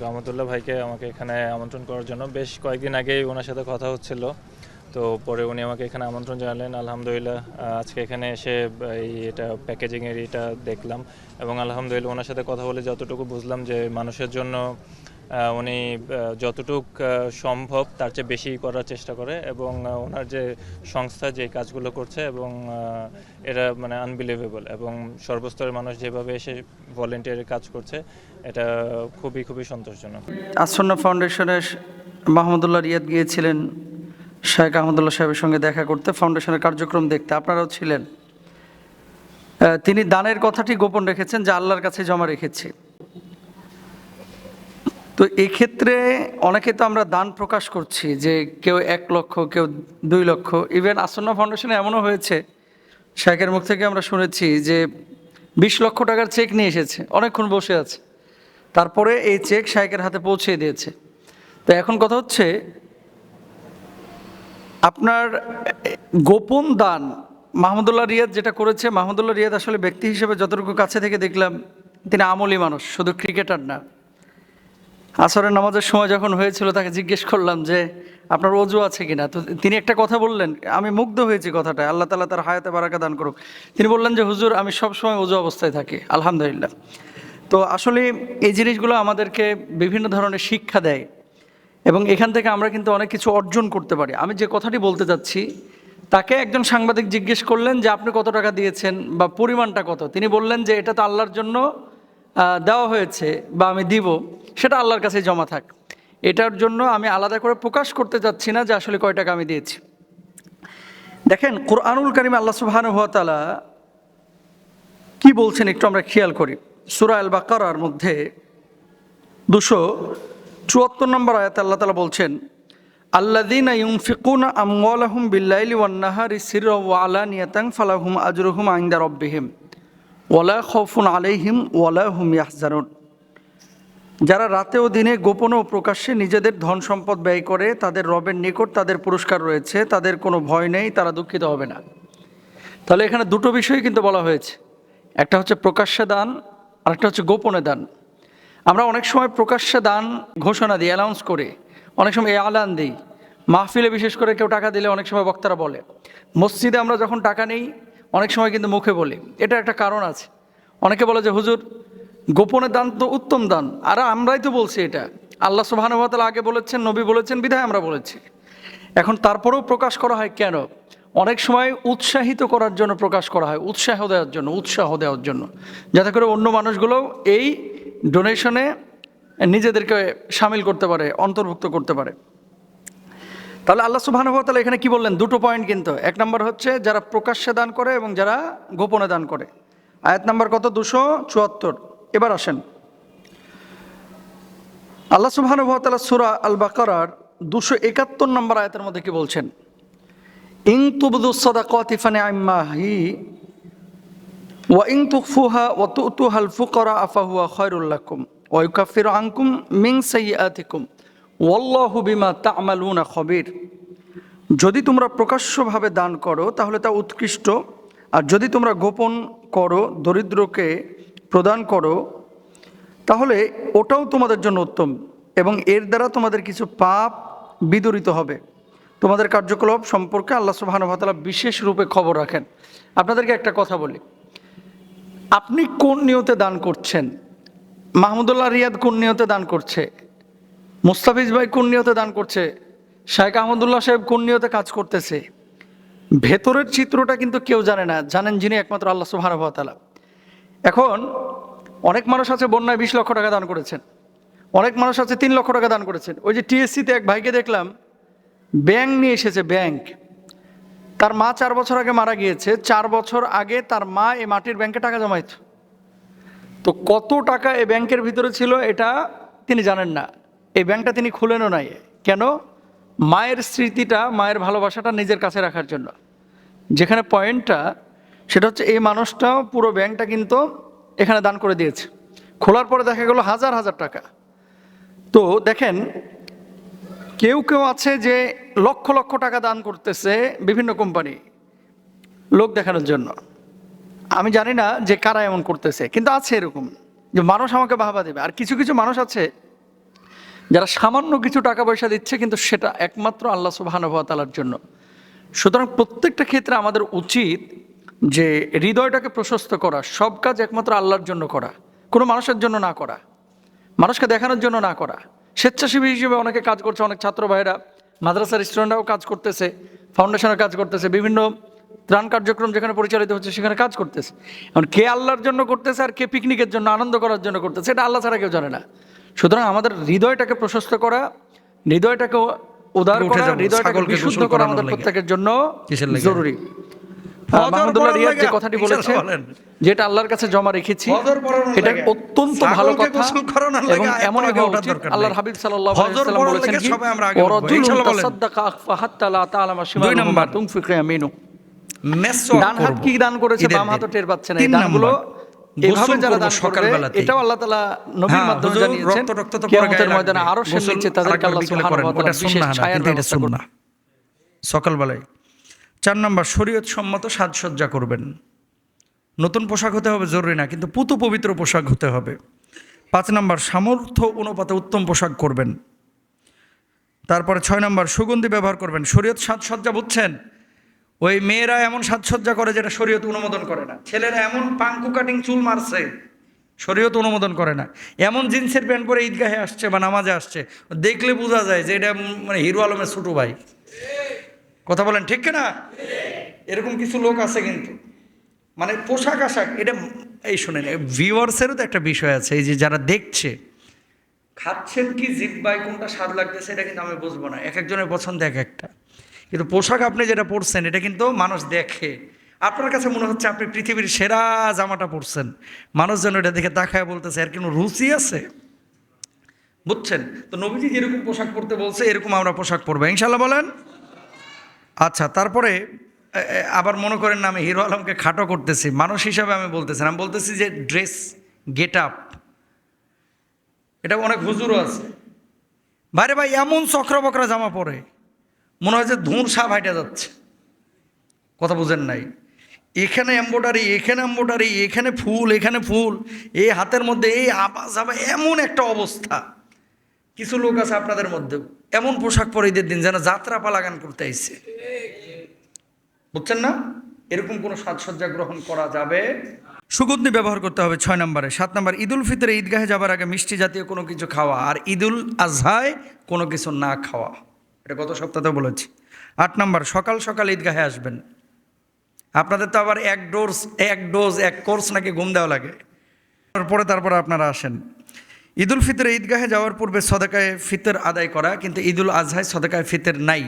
রহমতুল্লাহ ভাইকে আমাকে এখানে আমন্ত্রণ করার জন্য বেশ কয়েকদিন আগেই ওনার সাথে কথা হচ্ছিল। তো পরে উনি আমাকে এখানে আমন্ত্রণ জানালেন। আলহামদুলিল্লাহ আজকে এখানে এসে এটা প্যাকেজিংয়ের এটা দেখলাম এবং আলহামদুলিল্লাহ ওনার সাথে কথা বলে যতটুকু বুঝলাম যে মানুষের জন্য উনি যতটুক সম্ভব তার চেয়ে বেশি করার চেষ্টা করে এবং ওনার যে সংস্থা যে কাজগুলো করছে এবং এরা মানে আনবিলিভেবল এবং সর্বস্তরের মানুষ যেভাবে এসে ভলেন্টিয়ারের কাজ করছে এটা খুবই খুবই সন্তোষজনক। আসন্না ফাউন্ডেশনের মাহমুদুল্লাহ রিয়াদ গিয়েছিলেন শেখ আহমদুল্লাহ সাহেবের সঙ্গে দেখা করতে, ফাউন্ডেশনের কার্যক্রম দেখতে, আপনারাও ছিলেন। তিনি দানের কথাটি গোপন রেখেছেন, যা আল্লাহর কাছে জমা রেখেছি। তো এক্ষেত্রে অনেকে তো আমরা দান প্রকাশ করছি যে কেউ 1 লক্ষ, কেউ 2 লক্ষ। ইভেন আসন্না ফাউন্ডেশনে এমনও হয়েছে, শেখের মুখ থেকে আমরা শুনেছি যে 20 লক্ষ টাকার চেক নিয়ে এসেছে, অনেকক্ষণ বসে আছে, তারপরে এই চেক শেখের হাতে পৌঁছে দিয়েছে। তো এখন কথা হচ্ছে আপনার গোপন দান। মাহমুদুল্লাহ রিয়াদ যেটা করেছে, মাহমুদুল্লাহ রিয়াদ আসলে ব্যক্তি হিসেবে যতটুকু কাছে থেকে দেখলাম, তিনি আমলি মানুষ, শুধু ক্রিকেটার না। আসরের নামাজের সময় যখন হয়েছিল তাকে জিজ্ঞেস করলাম যে আপনার অজু আছে কিনা, তো তিনি একটা কথা বললেন, আমি মুগ্ধ হয়েছি কথাটা, আল্লাহ তাআলা তার হায়াতে বারাকা দান করুক। তিনি বললেন যে হুজুর আমি সব সময় অজু অবস্থায় থাকি, আলহামদুলিল্লাহ। তো আসলে এই জিনিসগুলো আমাদেরকে বিভিন্ন ধরনের শিক্ষা দেয় এবং এখান থেকে আমরা কিন্তু অনেক কিছু অর্জন করতে পারি। আমি যে কথাটি বলতে চাচ্ছি, তাকে একজন সাংবাদিক জিজ্ঞেস করলেন যে আপনি কত টাকা দিয়েছেন বা পরিমাণটা কত। তিনি বললেন যে এটা তো আল্লাহর জন্য দেওয়া হয়েছে বা আমি দিব, সেটা আল্লাহর কাছে জমা থাক, এটার জন্য আমি আলাদা করে প্রকাশ করতে চাচ্ছি না যে আসলে কয় টাকা আমি দিয়েছি। দেখেন কোরআনুল কারীমে আল্লাহ সুবহানাহু ওয়া তাআলা কি বলছেন একটু আমরা খেয়াল করি। সূরা আল বাকারার মধ্যে 274 নম্বর আয়াতে আল্লাহ তাআলা বলছেন, আল্লাযীনা ইউনফিকুনা আমওয়ালাহুম বিল্লাইলি ওয়ান নাহারি সিররাও ওয়া আলানিয়াতান ফালাহুম আজরুহুম ইনদা রাব্বিহিম ওয়ালা খাউফুন আলাইহিম ওয়ালা হুম ইয়াহজানুন। যারা রাতে ও দিনে গোপনে ও প্রকাশ্যে নিজেদের ধন সম্পদ ব্যয় করে, তাদের রবের নিকট তাদের পুরস্কার রয়েছে, তাদের কোনো ভয় নেই, তারা দুঃখিত হবে না। তাহলে এখানে দুটো বিষয় কিন্তু বলা হয়েছে, একটা হচ্ছে প্রকাশ্যে দান আর একটা হচ্ছে গোপনে দান। আমরা অনেক সময় প্রকাশ্যে দান ঘোষণা দিই, অ্যানাউন্স করে, অনেক সময় আলান দিই, মাহফিলে বিশেষ করে কেউ টাকা দিলে অনেক সময় বক্তারা বলে, মসজিদে আমরা যখন টাকা নেই অনেক সময় কিন্তু মুখে বলি। এটা একটা কারণ আছে। অনেকে বলে যে হুজুর গোপনে দান তো উত্তম দান, আর আমরাই তো বলছি, এটা আল্লাহ সুবহানাহু ওয়া তাআলা আগে বলেছেন, নবী বলেছেন, বিধায় আমরা বলেছি। এখন তারপরেও প্রকাশ করা হয় কেন? অনেক সময় উৎসাহিত করার জন্য প্রকাশ করা হয়, উৎসাহ দেওয়ার জন্য, যাতে করে অন্য মানুষগুলো এই ডোনেশনে নিজেদেরকে সামিল করতে পারে, অন্তর্ভুক্ত করতে পারে। তাহলে আল্লাহ সুবহানাহু ওয়া তাআলা এখানে কি বললেন? দুটো পয়েন্ট কিন্তু। এক নম্বর হচ্ছে যারা প্রকাশ্যে দান করে এবং যারা গোপনে দান করে। আয়াত নাম্বার কত? 274। এবার আসেন, আল্লাহ সুবহানাহু ওয়া তাআলা সূরা আল বাকারার 271 নম্বর আয়াতের মধ্যে কি বলছেন? ইন তুবদুস সাদাকাতি ফানিআম্মা হি ওয়া ইন তুখফুহা ওয়া তুতুহাল ফুকারা আফাহুয়া খায়রুল লাকুম ওয়া ইউকাফিরু আনকুম মিন সাইয়্যাতিকুম ওয়াল্লাহু বিমা তা'মালুনা খবীর। যদি তোমরা প্রকাশ্যভাবে দান করো তাহলে তা উৎকৃষ্ট, আর যদি তোমরা গোপন করো, দরিদ্রকে প্রদান করো, তাহলে ওটাও তোমাদের জন্য উত্তম এবং এর দ্বারা তোমাদের কিছু পাপ বিদরিত হবে। তোমাদের কার্যকলাপ সম্পর্কে আল্লাহ সুবহানাহু ওয়া তাআলা বিশেষ রূপে খবর রাখেন। আপনাদেরকে একটা কথা বলি, আপনি কোন নিয়তে দান করছেন? মাহমুদুল্লাহ রিয়াদ কোন নিয়তে দান করছে? মুস্তাফিজ ভাই কোন নিয়তে দান করছে? শেখ আহমদুল্লাহ সাহেব কোন নিয়তে কাজ করতেছে? ভেতরের চিত্রটা কিন্তু কেউ জানে না, জানেন যিনি, একমাত্র আল্লাহ সুবহানাহু ওয়া তাআলা। এখন অনেক মানুষ আছে বন্যায় 20 লক্ষ টাকা দান করেছেন, অনেক মানুষ আছে 3 লক্ষ টাকা দান করেছেন। ওই যে টিএসসিতে এক ভাইকে দেখলাম, ব্যাংক নিয়ে এসেছে, ব্যাংক। তার মা 4 বছর আগে মারা গিয়েছে, 4 বছর আগে তার মা এই মাটির ব্যাংকে টাকা জমাইত। তো কত টাকা এই ব্যাংকের ভিতরে ছিল এটা তিনি জানেন না, এই ব্যাংকটা তিনি খুলেনও নাই। কেন? মায়ের স্মৃতিটা, মায়ের ভালোবাসাটা নিজের কাছে রাখার জন্য। যেখানে পয়েন্টটা সেটা হচ্ছে এই মানুষটা পুরো ব্যাংকটা কিন্তু এখানে দান করে দিয়েছে, খোলার পরে দেখা গেল হাজার হাজার টাকা। তো দেখেন, কেউ কেউ আছে যে লক্ষ লক্ষ টাকা দান করতেছে বিভিন্ন কোম্পানি লোক দেখানোর জন্য। আমি জানি না যে কারা এমন করতেছে, কিন্তু আছে এরকম যে মানুষ আমাকে বাহবা দেবে। আর কিছু কিছু মানুষ আছে যারা সামান্য কিছু টাকা পয়সা দিচ্ছে কিন্তু সেটা একমাত্র আল্লাহ সুবহানাহু ওয়া তাআলার জন্য। সুতরাং প্রত্যেকটা ক্ষেত্রে আমাদের উচিত যে হৃদয়টাকে প্রশস্ত করা, সব কাজ একমাত্র আল্লাহর জন্য করা, কোনো মানুষের জন্য না করা, মানুষকে দেখানোর জন্য না করা। স্বেচ্ছাসেবী হিসেবে অনেকে কাজ করছে, অনেক ছাত্র ভাইরা, মাদ্রাসার স্টুডেন্টরাও কাজ করতেছে, ফাউন্ডেশনের কাজ করতেছে, বিভিন্ন ত্রাণ কার্যক্রম যেখানে পরিচালিত হচ্ছে সেখানে কাজ করতেছে। এখন কে আল্লাহর জন্য করতেছে আর কে পিকনিকের জন্য, আনন্দ করার জন্য করতেছে, এটা আল্লাহ ছাড়া কেউ জানে না। সুতরাং আমাদের হৃদয়টাকে প্রশস্ত করা, হৃদয়টাকে উদার করা, হৃদয়টাকে বিশুদ্ধ করা আমাদের প্রত্যেকের জন্য জরুরি। মাহমুদুল্লাহ রিয়াদ যে কথাটি বলেছে, যেটা আল্লাহর কাছে জমা রেখেছি, এটা অত্যন্ত ভালো কথা এবং এমনই হওয়া উচিত। আল্লাহর হাবিব সাল্লাল্লাহু আলাইহি ওয়াসাল্লাম বলেছেন কি, ওয়ারাজুলুন তাসাদ্দাকা ফাহাত্তা লা তা'লামু শিমালুহু মা তুনফিকু ইয়ামিনুহু। ডান হাত কি দান করেছে বাম হাতও টের পাচ্ছে না। এই দানগুলো এভাবে যারা দান করবে, এটাও আল্লাহ তাআলা নবীর মাধ্যমে জানিয়েছেন, কিয়ামতের ময়দানে আরশের নিচে তাদেরকে আল্লাহ সুবহানাহু ওয়া তাআলা বিশেষ ছায়ার ব্যবস্থা করবেন সকালবেলায়। 4 নম্বর, শরীয়ত সম্মত সাজসজ্জা করবেন। নতুন পোশাক হতে হবে জরুরি না, কিন্তু পুতু পবিত্র পোশাক হতে হবে। 5 নম্বর, সামর্থ্য অনুপাতে উত্তম পোশাক করবেন। তারপরে 6 নম্বর, সুগন্ধি ব্যবহার করবেন। শরীয়ত সাজসজ্জা বুঝছেন, ওই মেয়েরা এমন সাজসজ্জা করে যেটা শরীয়ত অনুমোদন করে না, ছেলেরা এমন পাঙ্কু কাটিং চুল মারছে শরীয়ত অনুমোদন করে না, এমন জিন্সের প্যান্ট পরে ঈদগাহে আসছে বা নামাজে আসছে, দেখলে বোঝা যায় যে এটা মানে হিরো আলমের ছোটো ভাই। কথা বলেন ঠিক না? এরকম কিছু লোক আছে কিন্তু, মানে পোশাক আশাক এটা, এই শোনেন, ভিউয়ার্সেরও তো একটা বিষয় আছে, এই যে যারা দেখছে, খাচ্ছেন কি জিহ্বায় কোনটা স্বাদ লাগতেছে এটা কিন্তু আমি বুঝবো না, এক একজনের পছন্দ এক একটা। কিন্তু পোশাক আপনি যেটা পরছেন এটা কিন্তু মানুষ দেখে, আপনার কাছে মনে হচ্ছে আপনি পৃথিবীর সেরা জামাটা পরছেন, মানুষ যেন এটা দেখে তাকায় বলতেছে এর কোনো রুচি আছে, বুঝছেন? তো নবীজি যেরকম পোশাক পরতে বলছে এরকম আমরা পোশাক পরবো ইনশাল্লাহ, বলেন। আচ্ছা, তারপরে আবার মনে করেন না আমি হিরো আলমকে খাটো করতেছি, মানুষ হিসাবে আমি বলতেছি না, আমি বলতেছি যে ড্রেস, গেট আপ, এটা অনেক হুজুরও আছে বাইরে ভাই এমন চক্রা বকরা জামা পরে মনে হয় যে ধুন সাপ হাইটা যাচ্ছে, কথা বুঝেন নাই? এখানে এম্বোডারি, এখানে এম্বোডারি, এখানে ফুল, এখানে ফুল, এই হাতের মধ্যে এই আবাস আবার এমন একটা অবস্থা। কিছু লোক আছে আপনাদের মধ্যেও এমন পোশাক পরে ঈদের দিন যেন যাত্রা পালা গান করতে আইছে, বুঝছেন না? এরকম কোনো সাজসজ্জা গ্রহণ করা যাবে। সুগন্ধি ব্যবহার করতে হবে 6 নম্বরে। 7 নম্বর, ঈদুল ফিতরে ঈদগাহে যাবার আগে মিষ্টি জাতীয় কোনো কিছু খাওয়া, আর ঈদুল আজহায় কোনো কিছু না খাওয়া, এটা গত সপ্তাহে বলেছি। 8 নম্বর, সকাল সকাল ঈদগাহে আসবেন। আপনাদের তো আবার এক কোর্স নাকি ঘুম দেওয়া লাগে, তারপরে আপনারা আসেন। ঈদুল ফিতরে ঈদগাহে যাওয়ার পূর্বে সদকায়ে ফিতর আদায় করা, কিন্তু ঈদুল আজহায় সদকায়ে ফিতর নাই।